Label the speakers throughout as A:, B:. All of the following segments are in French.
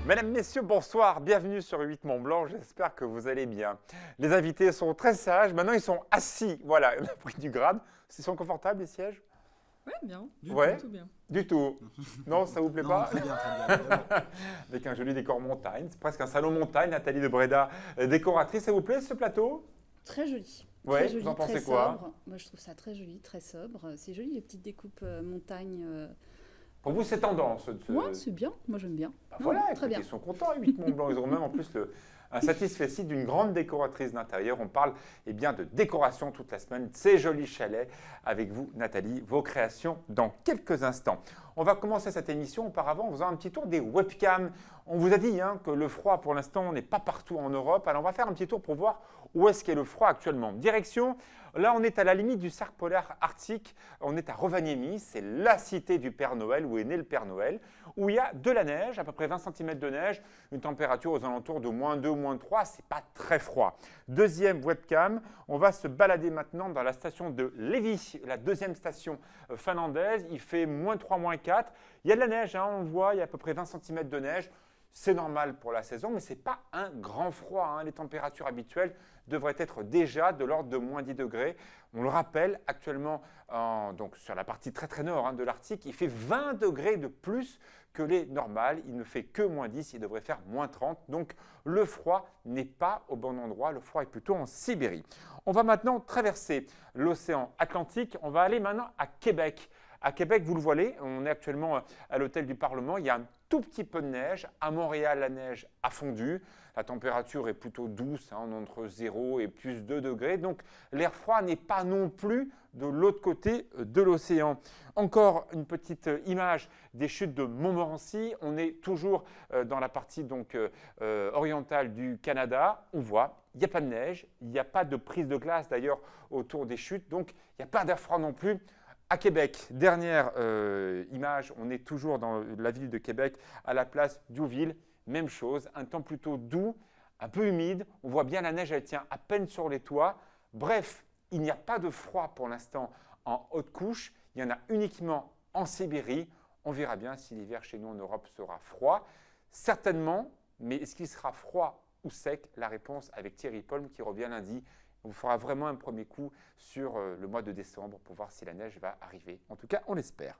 A: Mesdames, Messieurs, bonsoir, bienvenue sur 8 Mont Blanc, j'espère que vous allez bien. Les invités sont très sages, maintenant ils sont assis, voilà, on a pris du grade. Ils sont confortables les sièges?
B: Ouais, bien, tout bien.
A: Du tout. Non, ça vous plaît pas?
C: Très bien, très bien.
A: Avec un joli décor montagne, c'est presque un salon montagne, Nathalie de Breda, décoratrice, ça vous plaît ce plateau?
D: Très joli.
A: Ouais,
D: Très joli,
A: vous en pensez
D: très
A: quoi?
D: sobre. Moi, je trouve ça très joli, très sobre. C'est joli, les petites découpes montagne.
A: Pour vous, c'est tendance
D: Ouais, c'est bien. Moi, j'aime bien.
A: Bah
D: Non,
A: voilà,
D: très
A: écoutez,
D: bien.
A: ils sont contents, 8 Mont Blanc. Ils auront même en plus un satisfecit d'une grande décoratrice d'intérieur. On parle bien de décoration toute la semaine. Ces jolis chalets avec vous, Nathalie. Vos créations dans quelques instants. On va commencer cette émission auparavant en faisant un petit tour des webcams. On vous a dit que le froid, pour l'instant, n'est pas partout en Europe. Alors, on va faire un petit tour pour voir où est-ce qu'est le froid actuellement. Direction, là, on est à la limite du cercle polaire arctique. On est à Rovaniemi, c'est la cité du Père Noël, où est né le Père Noël, où il y a de la neige, à peu près 20 cm de neige, une température aux alentours de -2, -3, c'est pas très froid. Deuxième webcam, on va se balader maintenant dans la station de Levi, la deuxième station finlandaise. Il fait -3, -4. Il y a de la neige, on le voit, il y a à peu près 20 cm de neige. C'est normal pour la saison, mais ce n'est pas un grand froid. Les températures habituelles devraient être déjà de l'ordre de -10 degrés. On le rappelle, actuellement, donc sur la partie très très nord de l'Arctique, il fait 20 degrés de plus que les normales. Il ne fait que -10, il devrait faire -30. Donc le froid n'est pas au bon endroit, le froid est plutôt en Sibérie. On va maintenant traverser l'océan Atlantique. On va aller maintenant à Québec. À Québec, vous le voyez, on est actuellement à l'hôtel du Parlement. Il y a un tout petit peu de neige. À Montréal, la neige a fondu. La température est plutôt douce, entre 0 et +2 degrés. Donc l'air froid n'est pas non plus de l'autre côté de l'océan. Encore une petite image des chutes de Montmorency. On est toujours dans la partie orientale du Canada. On voit, il n'y a pas de neige, il n'y a pas de prise de glace d'ailleurs autour des chutes. Donc il n'y a pas d'air froid non plus. À Québec, dernière image, on est toujours dans la ville de Québec, à la place Diouville. Même chose, un temps plutôt doux, un peu humide. On voit bien la neige, elle tient à peine sur les toits. Bref, il n'y a pas de froid pour l'instant en haute couche. Il y en a uniquement en Sibérie. On verra bien si l'hiver chez nous en Europe sera froid. Certainement, mais est-ce qu'il sera froid ou sec? La réponse avec Thierry Polm qui revient lundi. On vous fera vraiment un premier coup sur le mois de décembre pour voir si la neige va arriver. En tout cas, on l'espère.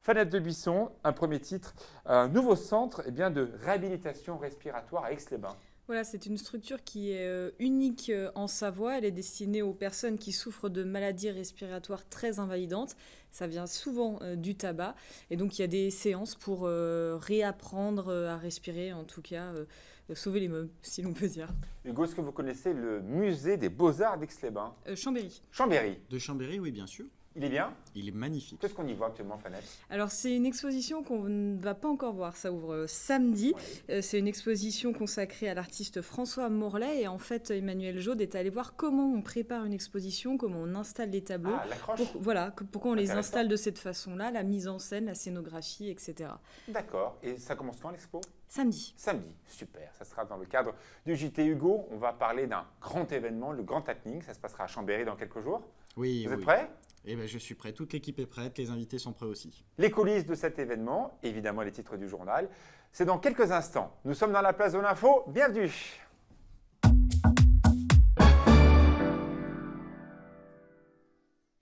A: Fenêtre de Buisson, un premier titre, un nouveau centre de réhabilitation respiratoire à Aix-les-Bains.
B: Voilà, c'est une structure qui est unique en Savoie. Elle est destinée aux personnes qui souffrent de maladies respiratoires très invalidantes. Ça vient souvent du tabac. Et donc, il y a des séances pour réapprendre à respirer, en tout cas, sauver les meubles, si l'on peut dire.
A: Hugo, est-ce que vous connaissez le musée des Beaux-Arts d'Aix-les-Bains?
B: Chambéry.
A: Chambéry.
C: De Chambéry, oui, bien sûr.
A: Il est bien?
C: Il est magnifique.
A: Qu'est-ce qu'on y voit actuellement, Fanette?
B: Alors, c'est une exposition qu'on ne va pas encore voir. Ça ouvre samedi.
A: Ouais.
B: C'est une exposition consacrée à l'artiste François Morlaix. Et en fait, Emmanuel Jaude est allé voir comment on prépare une exposition, comment on installe les tableaux.
A: Ah, l'accroche.
B: Pourquoi on les
A: Intéressant.
B: installe de cette façon-là, la mise en scène, la scénographie, etc.
A: D'accord. Et ça commence quand l'expo?
B: Samedi.
A: Samedi, super. Ça sera dans le cadre du JT Hugo. On va parler d'un grand événement, le Grand Happening. Ça se passera à Chambéry dans quelques jours.
C: Oui,
A: Vous êtes
C: oui.
A: prêts?
C: Eh bien, je suis prêt. Toute l'équipe est prête. Les invités sont prêts aussi.
A: Les coulisses de cet événement, évidemment les titres du journal. C'est dans quelques instants. Nous sommes dans la place de l'info. Bienvenue.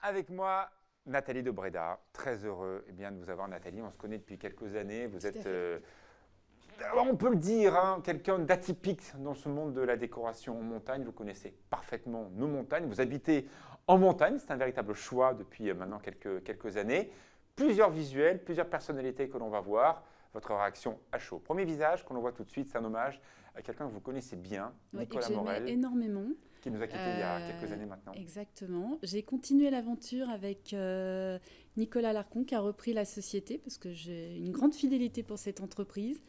A: Avec moi, Nathalie de Breda. Très heureux de vous avoir, Nathalie. On se connaît depuis quelques années. Vous êtes, on peut le dire, quelqu'un d'atypique dans ce monde de la décoration en montagne. Vous connaissez parfaitement nos montagnes. Vous habitez en montagne. C'est un véritable choix depuis maintenant quelques années. Plusieurs visuels, plusieurs personnalités que l'on va voir. Votre réaction à chaud. Premier visage qu'on voit tout de suite, c'est un hommage à quelqu'un que vous connaissez bien, Nicolas Morel,
D: énormément.
A: qui nous a quittés il y a quelques années maintenant.
D: Exactement. J'ai continué l'aventure avec Nicolas Larcon qui a repris la société parce que j'ai une grande fidélité pour cette entreprise.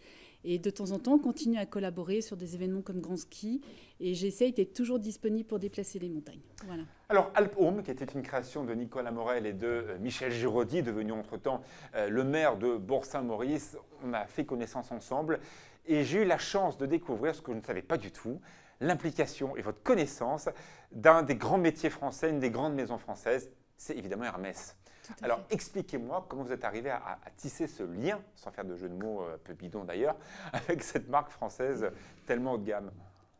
D: Et de temps en temps, on continue à collaborer sur des événements comme Grand Ski. Et j'essaye d'être toujours disponible pour déplacer les montagnes. Voilà.
A: Alors, Alp Home, qui était une création de Nicolas Morel et de Michel Giraudy, devenu entre-temps le maire de Bourg-Saint-Maurice, on a fait connaissance ensemble. Et j'ai eu la chance de découvrir ce que je ne savais pas du tout, l'implication et votre connaissance d'un des grands métiers français, une des grandes maisons françaises, c'est évidemment Hermès. Alors, expliquez-moi comment vous êtes arrivé à tisser ce lien, sans faire de jeu de mots un peu bidon d'ailleurs, avec cette marque française tellement haut de gamme.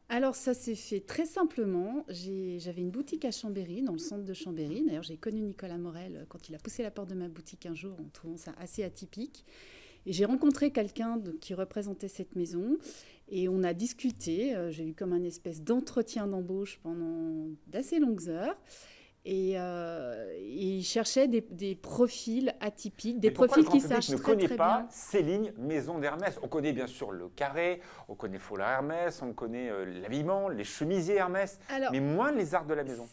D: Alors, ça s'est fait très simplement. J'avais une boutique à Chambéry, dans le centre de Chambéry. D'ailleurs, j'ai connu Nicolas Morel quand il a poussé la porte de ma boutique un jour en trouvant ça assez atypique. Et j'ai rencontré quelqu'un qui représentait cette maison et on a discuté. J'ai eu comme un espèce d'entretien d'embauche pendant d'assez longues heures. Et il cherchait des profils atypiques, des profils qui sachent très très bien.
A: Ne connaît pas ces lignes maison d'Hermès. On connaît bien sûr le carré, on connaît Foulard Hermès, on connaît l'habillement, les chemisiers Hermès, mais moins les arts de la maison.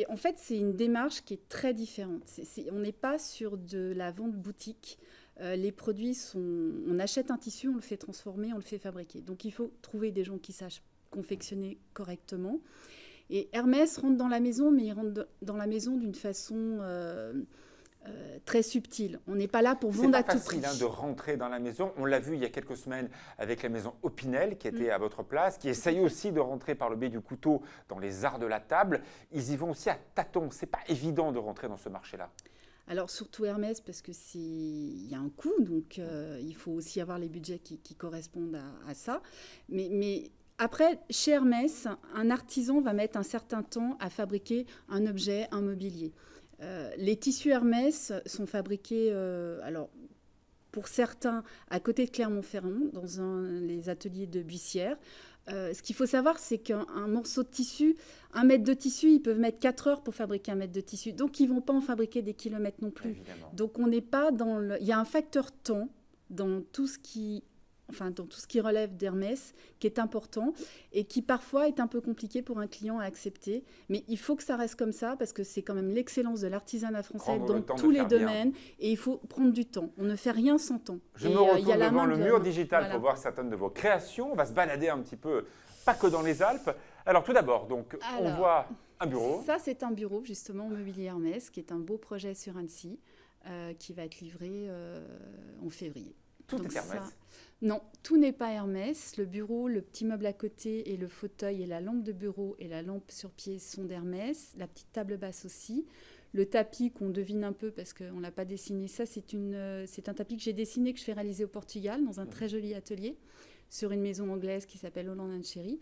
D: En fait, c'est une démarche qui est très différente. On n'est pas sur de la vente boutique. Les produits on achète un tissu, on le fait transformer, on le fait fabriquer. Donc il faut trouver des gens qui sachent confectionner correctement. Et Hermès rentre dans la maison, mais il rentre dans la maison d'une façon très subtile. On n'est pas là pour vendre à tout prix.
A: C'est pas facile de rentrer dans la maison. On l'a vu il y a quelques semaines avec la maison Opinel qui était à votre place, qui essaye aussi de rentrer par le biais du couteau dans les arts de la table. Ils y vont aussi à tâtons. C'est pas évident de rentrer dans ce marché-là.
D: Alors surtout Hermès parce que il y a un coût, donc il faut aussi avoir les budgets qui correspondent à ça. Mais après, chez Hermès, un artisan va mettre un certain temps à fabriquer un objet, un mobilier. Les tissus Hermès sont fabriqués, alors pour certains, à côté de Clermont-Ferrand, dans les ateliers de Buissière. Ce qu'il faut savoir, c'est qu'un morceau de tissu, 1 mètre de tissu, ils peuvent mettre 4 heures pour fabriquer 1 mètre de tissu. Donc, ils ne vont pas en fabriquer des kilomètres non plus.
A: Évidemment.
D: Donc, on n'est pas dans le... Il y a un facteur temps dans tout ce qui relève d'Hermès, qui est important et qui parfois est un peu compliqué pour un client à accepter. Mais il faut que ça reste comme ça parce que c'est quand même l'excellence de l'artisanat français dans tous les domaines et il faut prendre du temps. On ne fait rien sans temps.
A: Je me retourne devant le mur digital pour voir certaines de vos créations. On va se balader un petit peu, pas que dans les Alpes. Alors tout d'abord, on voit un bureau.
D: Ça, c'est un bureau justement au mobilier Hermès qui est un beau projet sur Annecy qui va être livré en février.
A: Tout est Hermès.
D: Non, tout n'est pas Hermès. Le bureau, le petit meuble à côté et le fauteuil et la lampe de bureau et la lampe sur pied sont d'Hermès. La petite table basse aussi. Le tapis qu'on devine un peu parce qu'on ne l'a pas dessiné, ça c'est un tapis que j'ai dessiné, que je fais réaliser au Portugal dans un très joli atelier sur une maison anglaise qui s'appelle Holland & Sherry,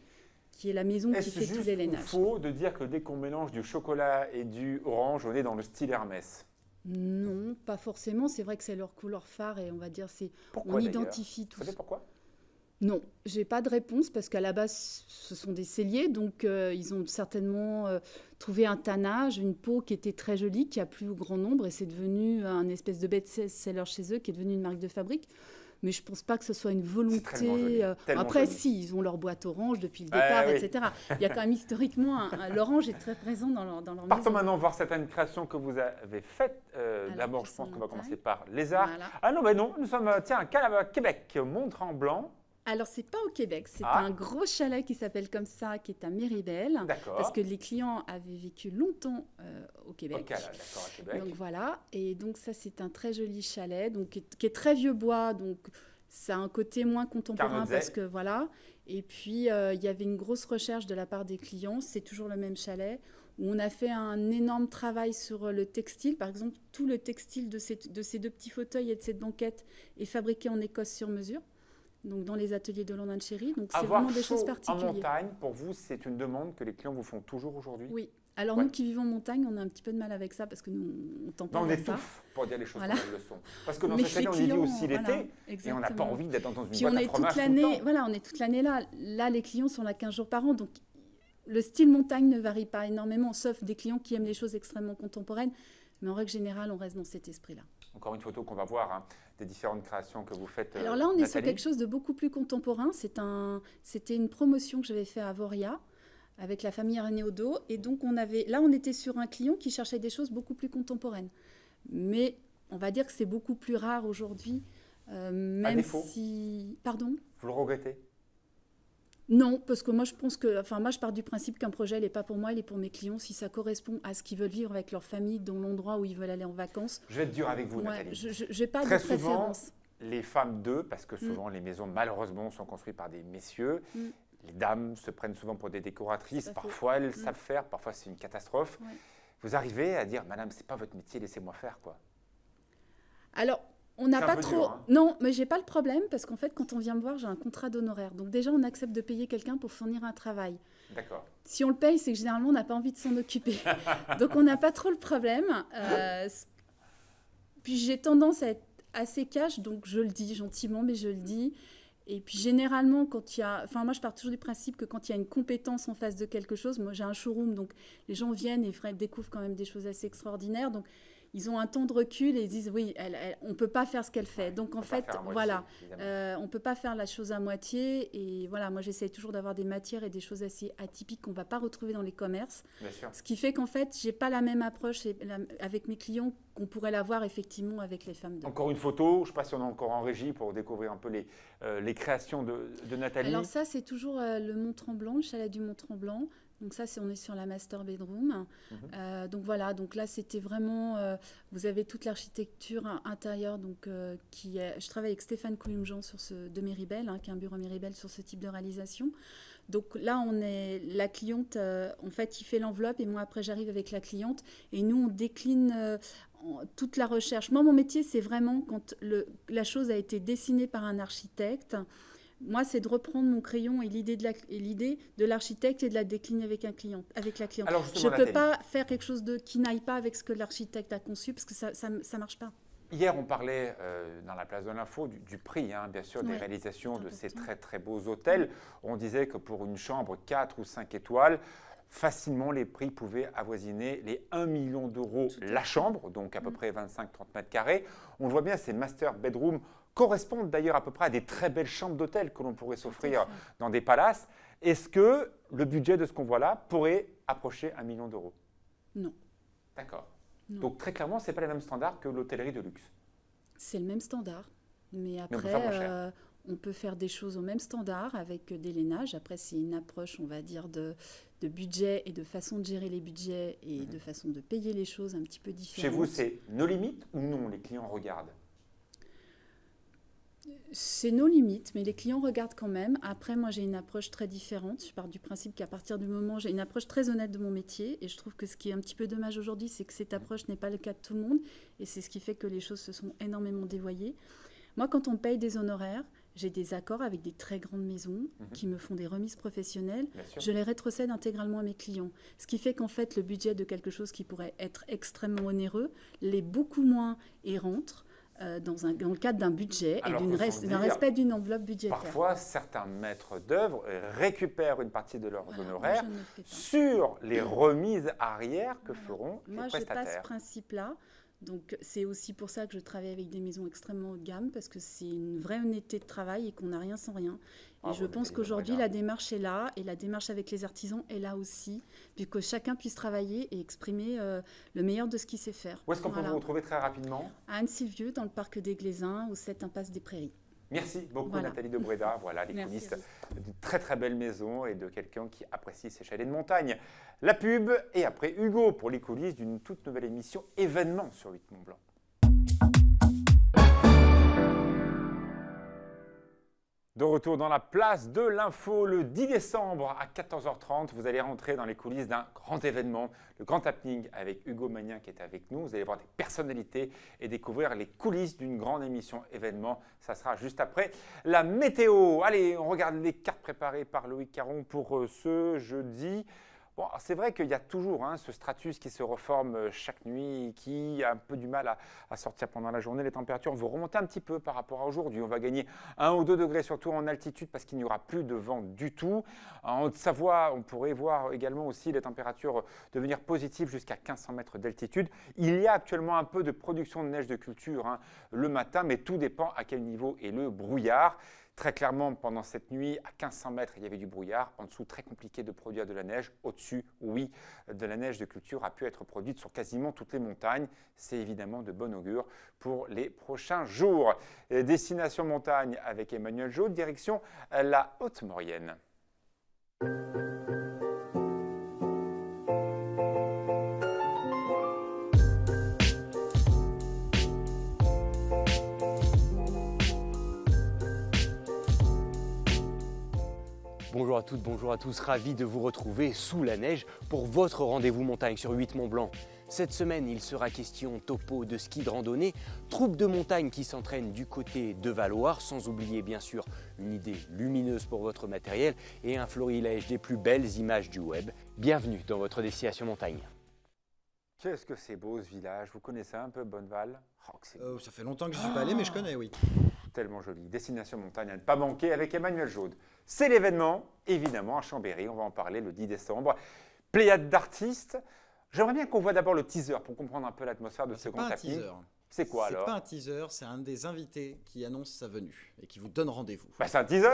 D: qui est la maison qui fait tous les lainages.
A: Est-ce faux de dire que dès qu'on mélange du chocolat et du orange, on est dans le style Hermès?
D: Non, pas forcément. C'est vrai que c'est leur couleur phare et on va dire
A: Pourquoi,
D: on identifie tout.
A: Vous savez pourquoi?
D: Non, j'ai pas de réponse parce qu'à la base, ce sont des celliers, donc ils ont certainement trouvé un tannage, une peau qui était très jolie, qui a plu au grand nombre et c'est devenu un espèce de best-seller chez eux, qui est devenu une marque de fabrique. Mais je ne pense pas que ce soit une volonté. Après, si, ils ont leur boîte orange depuis le départ, etc. Il y a quand même historiquement, l'orange est très présent dans leur maison.
A: Partons maintenant voir certaines créations que vous avez faites. D'abord, je pense qu'on va commencer par les arts. Voilà. Ah non, non, nous sommes à Québec, Mont-Tremblant.
D: Alors, ce n'est pas au Québec, c'est un gros chalet qui s'appelle comme ça, qui est à Méribel.
A: D'accord.
D: Parce que les clients avaient vécu longtemps au Québec.
A: Ok, d'accord, à Québec.
D: Donc voilà, et donc ça, c'est un très joli chalet, donc, qui est très vieux bois, donc ça a un côté moins contemporain parce que voilà. Et puis, il y avait une grosse recherche de la part des clients, c'est toujours le même chalet, où on a fait un énorme travail sur le textile. Par exemple, tout le textile de ces 2 petits fauteuils et de cette banquette est fabriqué en Écosse sur mesure. Donc dans les ateliers de Holland & Sherry. Donc c'est vraiment des choses particulières.
A: En montagne, pour vous, c'est une demande que les clients vous font toujours aujourd'hui?
D: Oui. Alors nous qui vivons en montagne, on a un petit peu de mal avec ça parce que nous, on t'en parle.
A: On étouffe pour dire les choses comme elles le sont. Parce que dans cette année, on y vit aussi l'été et on n'a pas envie d'être dans une boîte à fromage tout le temps.
D: Voilà, on est toute l'année là. Là, les clients sont là 15 jours par an. Donc le style montagne ne varie pas énormément, sauf des clients qui aiment les choses extrêmement contemporaines. Mais en règle générale, on reste dans cet esprit-là.
A: Encore une photo qu'on va voir des différentes créations que vous faites.
D: Alors là, on est sur quelque chose de beaucoup plus contemporain. C'était une promotion que j'avais fait à Voria avec la famille Renéodo. Et donc, on était sur un client qui cherchait des choses beaucoup plus contemporaines. Mais on va dire que c'est beaucoup plus rare aujourd'hui Même
A: défaut.
D: si... Pardon ?
A: Vous le regrettez?
D: Non, parce que moi je pars du principe qu'un projet, il n'est pas pour moi, il est pour mes clients. Si ça correspond à ce qu'ils veulent vivre avec leur famille, dans l'endroit où ils veulent aller en vacances.
A: Je vais être dur avec vous,
D: Ouais,
A: Nathalie.
D: je n'ai pas
A: Très
D: de préférence.
A: souvent, les femmes d'eux, parce que souvent les maisons malheureusement sont construites par des messieurs, les dames se prennent souvent pour des décoratrices,
D: Tout à fait.
A: parfois elles savent faire, parfois c'est une catastrophe.
D: Ouais.
A: Vous arrivez à dire, madame, c'est pas votre métier, laissez-moi faire, quoi.
D: Alors, on n'a
A: C'est un
D: pas
A: peu
D: trop.
A: dur, hein.
D: Non, mais j'ai pas le problème parce qu'en fait, quand on vient me voir, j'ai un contrat d'honoraires. Donc déjà, on accepte de payer quelqu'un pour fournir un travail.
A: D'accord.
D: Si on le paye, c'est que généralement, on n'a pas envie de s'en occuper. Donc, on n'a pas trop le problème. Puis, j'ai tendance à être assez cash, donc je le dis gentiment, mais je le dis. Et puis, généralement, quand il y a... Enfin, moi, je pars toujours du principe que quand il y a une compétence en face de quelque chose, moi, j'ai un showroom, donc les gens viennent et découvrent quand même des choses assez extraordinaires. Donc, ils ont un temps de recul et ils disent, oui, on ne peut pas faire ce qu'elle fait. Donc, en fait, voilà, on ne peut pas faire la chose à moitié. Et voilà, moi, j'essaye toujours d'avoir des matières et des choses assez atypiques qu'on ne va pas retrouver dans les commerces.
A: Bien sûr.
D: Ce qui fait qu'en fait, je n'ai pas la même approche avec mes clients qu'on pourrait l'avoir effectivement avec les femmes d'eux.
A: Encore une photo, je ne sais pas si on est encore en régie pour découvrir un peu les créations de Nathalie.
D: Alors ça, c'est toujours le Mont-Tremblant, le chalet du Mont-Tremblant. Donc ça, on est sur la master bedroom. Donc voilà, donc là, c'était vraiment... vous avez toute l'architecture intérieure. Donc, je travaille avec Stéphane Coulumjean de Méribel, qui est un bureau Méribel sur ce type de réalisation. Donc là, la cliente, en fait, il fait l'enveloppe et moi, après, j'arrive avec la cliente. Et nous, on décline toute la recherche. Moi, mon métier, c'est vraiment quand la chose a été dessinée par un architecte. Moi, c'est de reprendre mon crayon et l'idée de l'architecte et de la décliner avec la cliente.
A: Alors,
D: Je ne peux pas faire quelque chose qui n'aille pas avec ce que l'architecte a conçu parce que ça ne marche pas.
A: Hier, on parlait dans la place de l'info du prix, bien sûr, des
D: Ouais,
A: réalisations de ces
D: important.
A: très très beaux hôtels. On disait que pour une chambre 4 ou 5 étoiles, facilement les prix pouvaient avoisiner les 1 million d'euros la chambre, donc à peu près 25-30 mètres carrés. On le voit bien, ces master bedrooms correspondent d'ailleurs à peu près à des très belles chambres d'hôtel que l'on pourrait s'offrir dans des palaces. Est-ce que le budget de ce qu'on voit là pourrait approcher 1 million d'euros?
D: Non.
A: D'accord.
D: Non.
A: Donc très clairement, ce n'est pas les mêmes standards que l'hôtellerie de luxe.
D: C'est le même standard. Mais
A: on peut faire moins
D: après,
A: cher.
D: on peut faire des choses au même standard avec des lainages. Après, c'est une approche, on va dire, de budget et de façon de gérer les budgets et de façon de payer les choses un petit peu différentes.
A: Chez vous, c'est nos limites ou non? Les clients regardent.
D: C'est nos limites, mais les clients regardent quand même. Après, moi, j'ai une approche très différente. Je pars du principe qu'à partir du moment, j'ai une approche très honnête de mon métier. Et je trouve que ce qui est un petit peu dommage aujourd'hui, c'est que cette approche n'est pas le cas de tout le monde. Et c'est ce qui fait que les choses se sont énormément dévoyées. Moi, quand on paye des honoraires, j'ai des accords avec des très grandes maisons qui me font des remises professionnelles. Je les rétrocède intégralement à mes clients. Ce qui fait qu'en fait, le budget de quelque chose qui pourrait être extrêmement onéreux l'est beaucoup moins et rentre dans le cadre d'un budget
A: Alors,
D: et d'un respect d'une enveloppe budgétaire.
A: Parfois, certains maîtres d'œuvre récupèrent une partie de leurs
D: Voilà,
A: honoraires
D: moi, je ne le fais pas.
A: sur les remises arrière que feront
D: Moi,
A: les
D: je n'ai pas ce
A: prestataires.
D: principe-là. Donc, c'est aussi pour ça que je travaille avec des maisons extrêmement haut de gamme, parce que c'est une vraie honnêteté de travail et qu'on n'a rien sans rien. Et je pense qu'aujourd'hui, la démarche est là, et la démarche avec les artisans est là aussi, puis que chacun puisse travailler et exprimer le meilleur de ce qu'il sait faire.
A: Où est-ce qu'on peut vous retrouver très rapidement?
D: À Anne-Sylvieux, dans le parc des Glaisins, au 7 impasse des Prairies.
A: Merci beaucoup
D: Voilà.
A: Nathalie de Breda. Voilà les
D: Merci
A: coulisses
D: à vous.
A: d'une très très belle maison et de quelqu'un qui apprécie ses chalets de montagne. La pub et après Hugo pour les coulisses d'une toute nouvelle émission événement sur 8 Mont Blanc. De retour dans la place de l'info le 10 décembre à 14h30. Vous allez rentrer dans les coulisses d'un grand événement, le Grand Happening avec Hugo Magnin qui est avec nous. Vous allez voir des personnalités et découvrir les coulisses d'une grande émission événement. Ça sera juste après la météo. Allez, on regarde les cartes préparées par Loïc Caron pour ce jeudi. Bon, c'est vrai qu'il y a toujours ce stratus qui se reforme chaque nuit, qui a un peu du mal à sortir pendant la journée. Les températures vont remonter un petit peu par rapport à aujourd'hui. On va gagner 1 ou 2 degrés, surtout en altitude, parce qu'il n'y aura plus de vent du tout. En Haute-Savoie, on pourrait voir également aussi les températures devenir positives jusqu'à 1500 mètres d'altitude. Il y a actuellement un peu de production de neige de culture le matin, mais tout dépend à quel niveau est le brouillard. Très clairement, pendant cette nuit, à 1500 mètres, il y avait du brouillard. En dessous, très compliqué de produire de la neige. Au-dessus, oui, de la neige de culture a pu être produite sur quasiment toutes les montagnes. C'est évidemment de bon augure pour les prochains jours. Destination montagne avec Emmanuel Jaude, direction la Haute-Maurienne.
E: Bonjour à toutes, bonjour à tous, ravi de vous retrouver sous la neige pour votre rendez-vous montagne sur 8 Mont Blanc. Cette semaine, il sera question topo, de ski de randonnée, troupes de montagne qui s'entraînent du côté de Valloire, sans oublier bien sûr une idée lumineuse pour votre matériel et un florilège des plus belles images du web. Bienvenue dans votre destination montagne.
A: Qu'est-ce que c'est beau ce village. Vous connaissez un peu Bonneval? Oh, que c'est beau.
C: Ça fait longtemps que je ne suis pas allé, mais je connais, oui.
A: Tellement joli. Destination montagne à ne pas manquer avec Emmanuel Jaude. C'est l'événement, évidemment, à Chambéry. On va en parler le 10 décembre. Pléiade d'artistes. J'aimerais bien qu'on voit d'abord le teaser pour comprendre un peu l'atmosphère de ce grand tapis.
C: Teaser.
A: C'est quoi alors?
C: C'est pas un teaser, c'est un des invités qui annonce sa venue et qui vous donne rendez-vous.
A: Bah, c'est un teaser.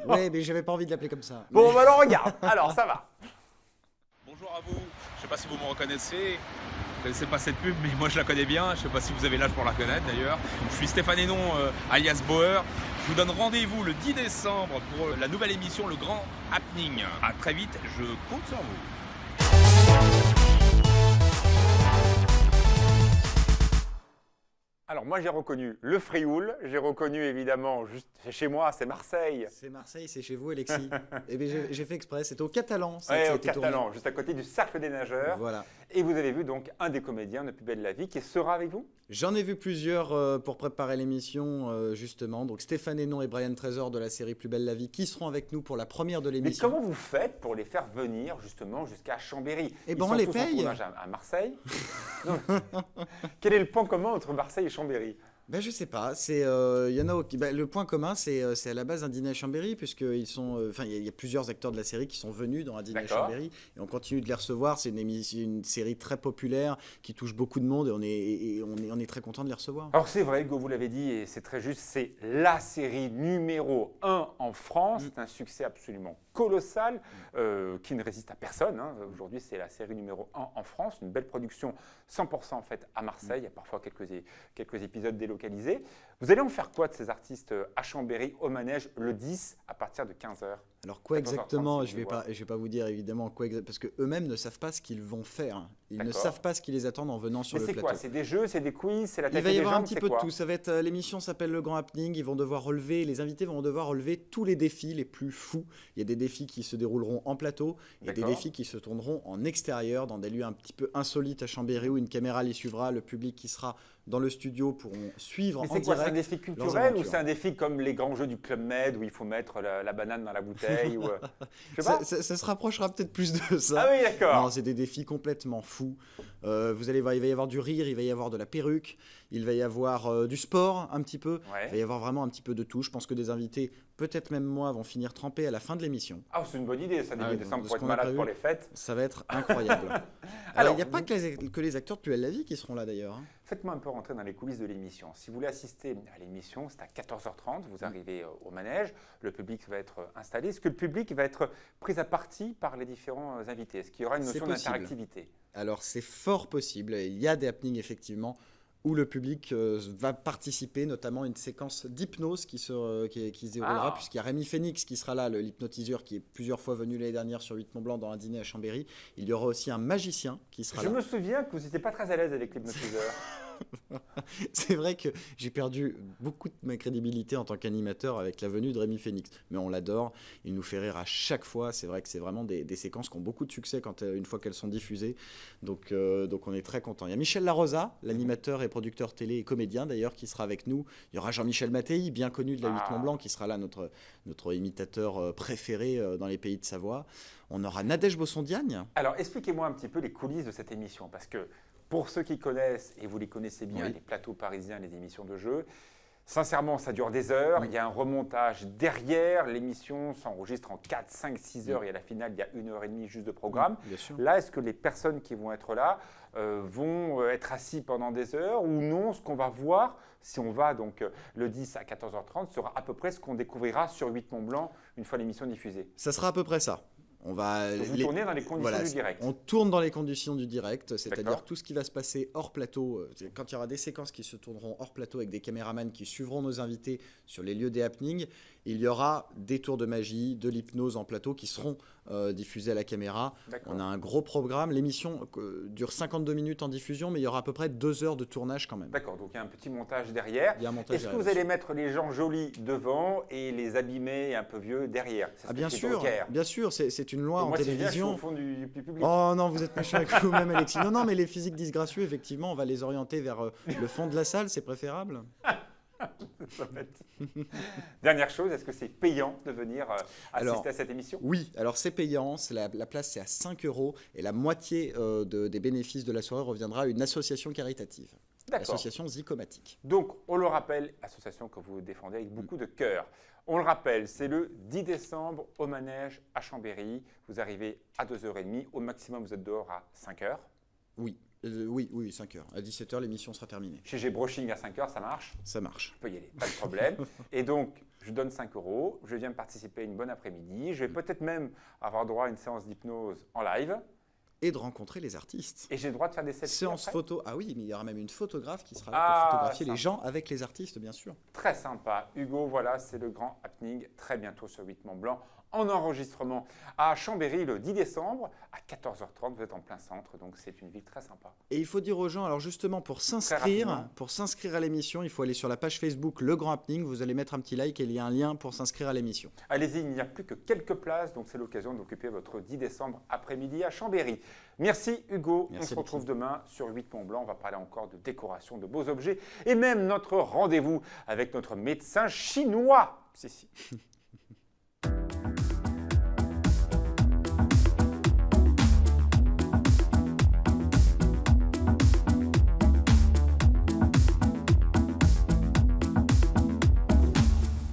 C: Oui, mais j'avais pas envie de l'appeler comme ça.
A: Bon,
C: Mais-
A: bah, alors regarde. Alors, ça va.
F: Bonjour à vous, je ne sais pas si vous me reconnaissez, vous ne connaissez pas cette pub mais moi je la connais bien, je ne sais pas si vous avez l'âge pour la connaître d'ailleurs. Je suis Stéphane Hénon alias Bauer, je vous donne rendez-vous le 10 décembre pour la nouvelle émission Le Grand Happening. A très vite, je compte sur vous.
A: Alors, moi, j'ai reconnu le Frioul. J'ai reconnu, évidemment, juste chez moi, c'est Marseille.
C: C'est Marseille, c'est chez vous, Alexis. Eh bien, j'ai fait exprès, c'était au Catalan. Ça,
A: Ouais,
C: ça a
A: au
C: été tourné.
A: Catalan, juste à côté du Cercle des Nageurs.
C: Voilà.
A: Et vous avez vu donc un des comédiens de Plus belle la vie qui sera avec vous?
C: J'en ai vu plusieurs pour préparer l'émission, justement. Donc Stéphane Hénon et Brian Trésor de la série Plus belle la vie qui seront avec nous pour la première de
A: Mais
C: l'émission.
A: comment vous faites pour les faire venir justement jusqu'à Chambéry?
C: Eh
A: Ils
C: ben, on
A: sont
C: les
A: tous en
C: paye.
A: tournage à Marseille. Donc, quel est le point commun entre Marseille et Chambéry?
C: Ben, je sais pas. Y en a, le point commun, c'est à la base un dîner à Chambéry, puisqu'ils sont. Enfin, il y a plusieurs acteurs de la série qui sont venus dans un dîner à
A: D'accord.
C: Chambéry, et on continue de les recevoir. C'est une série très populaire qui touche beaucoup de monde, et on est très content de les recevoir.
A: Alors c'est vrai que vous l'avez dit et c'est très juste, c'est la série numéro 1 en France. C'est un succès absolument colossal qui ne résiste à personne. Hein. Aujourd'hui, c'est la série numéro 1 en France. Une belle production 100% en fait à Marseille. Il y a parfois quelques épisodes délocalisés. Vous allez en faire quoi de ces artistes à Chambéry au manège le 10 à partir de 15h?
C: Alors quoi
A: 14h30,
C: exactement,
A: si
C: je vais
A: vous
C: pas, je vais pas vous dire évidemment quoi parce que eux-mêmes ne savent pas ce qu'ils vont faire. Ils ne
A: D'accord.
C: savent pas ce qui les attend en venant sur
A: Mais
C: le
A: c'est
C: plateau.
A: quoi? C'est des jeux, c'est des quiz, c'est la
C: Il
A: tête
C: va
A: et
C: y
A: des
C: avoir un
A: jambes,
C: petit
A: c'est
C: peu de
A: quoi?
C: tout. Ça va être l'émission s'appelle Le Grand Happening. Ils vont devoir relever, les invités vont devoir relever tous les défis les plus fous. Il y a des défis qui se dérouleront en plateau et des
A: D'accord.
C: défis qui se tourneront en extérieur, dans des lieux un petit peu insolites à Chambéry où une caméra les suivra. Le public qui sera dans le studio pourront suivre
A: Mais
C: en
A: c'est quoi? C'est un
C: direct.
A: défi
C: leurs
A: culturel ou
C: aventures.
A: c'est un défi comme les grands jeux du Club Med où il faut mettre la banane dans la bouteille ou, je sais pas.
C: Ça se rapprochera peut-être plus de ça.
A: Ah oui, d'accord.
C: Non, c'est des défis complètement fous. Vous allez voir, il va y avoir du rire, il va y avoir de la perruque, il va y avoir du sport un petit peu.
A: Ouais.
C: Il va y avoir vraiment un petit peu de tout. Je pense que des invités, peut-être même moi, vont finir trempés à la fin de l'émission.
A: Ah, c'est une bonne idée, ça, début
C: ouais,
A: décembre
C: de
A: pour
C: ce
A: être
C: qu'on a
A: malade
C: prévu.
A: pour les fêtes.
C: Ça va être incroyable.
A: Alors,
C: Il n'y a pas que les acteurs de Plus belle la vie qui seront là d'ailleurs. Hein.
A: Faites-moi un peu rentrer dans les coulisses de l'émission. Si vous voulez assister à l'émission, c'est à 14h30,
C: Mm.
A: vous arrivez au manège, le public va être installé. Est-ce que le public va être pris à partie par les différents invités? Est-ce qu'il y aura une
C: C'est
A: notion
C: possible.
A: d'interactivité?
C: Alors c'est fort possible. Il y a des happenings effectivement où le public va participer, notamment une séquence d'hypnose qui se déroulera,
A: Ah.
C: puisqu'il y a Rémi Phoenix qui sera là, l'hypnotiseur qui est plusieurs fois venu l'année dernière sur 8 Mont Blanc dans un dîner à Chambéry. Il y aura aussi un magicien qui sera
A: Je
C: là.
A: me souviens que vous n'étiez pas très à l'aise avec l'hypnotiseur.
C: C'est vrai que j'ai perdu beaucoup de ma crédibilité en tant qu'animateur avec la venue de Rémi Phoenix. Mais on l'adore, il nous fait rire à chaque fois. C'est vrai que c'est vraiment des séquences qui ont beaucoup de succès une fois qu'elles sont diffusées. Donc on est très content. Il y a Michel Larosa, l'animateur et producteur télé et comédien d'ailleurs, qui sera avec nous. Il y aura Jean-Michel Mattei, bien connu de la 8 Mont Blanc, qui sera là, notre imitateur préféré dans les pays de Savoie. On aura Nadège Bossondiagne.
A: Alors, expliquez-moi un petit peu les coulisses de cette émission, parce que pour ceux qui connaissent, et vous les connaissez bien,
C: Oui.
A: les plateaux parisiens, les émissions de jeu, Sincèrement, ça dure des heures.
C: Oui.
A: Il y a un remontage derrière. L'émission s'enregistre en 4, 5, 6 heures. Et à la finale, il y a 1h30 juste de programme.
C: Bien sûr.
A: Là, est-ce que les personnes qui vont être là vont être assis pendant des heures ou non? Ce qu'on va voir, si on va donc le 10 à 14h30, sera à peu près ce qu'on découvrira sur 8 Mont Blanc une fois l'émission diffusée.
C: Ça sera à peu près ça. On va
A: Vous tournez dans les conditions du direct.
C: On tourne dans les conditions du direct, c'est-à-dire
A: D'accord.
C: tout ce qui va se passer hors plateau. Quand il y aura des séquences qui se tourneront hors plateau avec des caméramans qui suivront nos invités sur les lieux des happenings, il y aura des tours de magie, de l'hypnose en plateau qui seront diffusés à la caméra.
A: D'accord.
C: On a un gros programme. L'émission dure 52 minutes en diffusion, mais il y aura à peu près 2 heures de tournage quand même.
A: D'accord, donc il y a un petit montage derrière.
C: Il y a un montage
A: Est-ce que
C: derrière.
A: vous allez mettre les gens jolis devant et les abîmés et un peu vieux derrière? C'est ce
C: Ah,
A: que
C: bien
A: fait
C: sûr,
A: Drucker.
C: bien sûr, c'est une loi
A: Et
C: en
A: moi, si je viens, je suis
C: télévision.
A: au fond du public.
C: Oh non, vous êtes méchant avec vous-même, Alexis. Non, non, mais les physiques disgracieux, effectivement, on va les orienter vers le fond de la salle, c'est préférable.
A: Dernière chose, est-ce que c'est payant de venir assister
C: Alors,
A: à cette émission?
C: Oui, alors c'est payant, la place c'est à 5 € et la moitié des bénéfices de la soirée reviendra à une association caritative,
A: D'accord.
C: l'association Zicomatique.
A: Donc, on le rappelle, association que vous défendez avec beaucoup de cœur. On le rappelle, c'est le 10 décembre au Manège à Chambéry. Vous arrivez à 2h30. Au maximum, vous êtes dehors à 5h.
C: Oui, oui, 5 h. À 17 h, l'émission sera terminée.
A: Chez G-Brushing à 5h, ça marche?
C: Ça marche.
A: Je peux y aller, pas de problème. Et donc, je donne 5 €. Je viens participer à une bonne après-midi. Je vais peut-être même avoir droit à une séance d'hypnose en live.
C: Et de rencontrer les artistes.
A: Et j'ai le droit de faire des selfies
C: Séance
A: après?
C: photo. Ah oui, mais il y aura même une photographe qui sera là
A: Ah,
C: pour photographier
A: sympa.
C: les gens avec les artistes, bien sûr.
A: Très sympa. Hugo, voilà, c'est le grand happening très bientôt sur 8 Mont Blanc en enregistrement à Chambéry le 10 décembre à 14h30. Vous êtes en plein centre, donc c'est une ville très sympa.
C: Et il faut dire aux gens, alors justement pour
A: rapidement.
C: s'inscrire à l'émission, il faut aller sur la page Facebook Le Grand Happening, vous allez mettre un petit like et il y a un lien pour s'inscrire à l'émission.
A: Allez-y, il n'y a plus que quelques places, donc c'est l'occasion d'occuper votre 10 décembre après-midi à Chambéry. Merci Hugo,
C: Merci,
A: on se retrouve
C: Alexis.
A: demain sur 8 Mont Blanc. On va parler encore de décoration, de beaux objets et même notre rendez-vous avec notre médecin chinois. Si.